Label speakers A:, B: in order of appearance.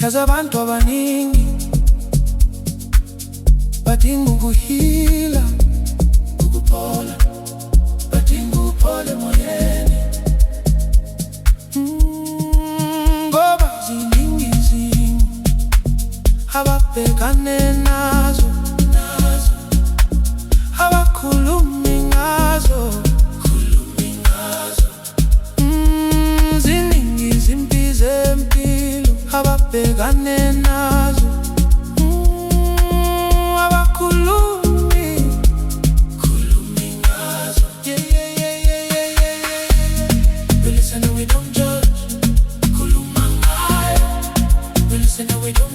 A: yazi abantu abaningi badinga ukuhila, ukuphola, badinga ukuphola emoyeni. Ngoba ziningi izimo ababhekane nazo, abakhulumi ngazo. Ziningi izimpi zempilo ababhekane nazo, abakhulumi ngazo. We listen and we don't judge. Khuluma ngayo. We listen and we don't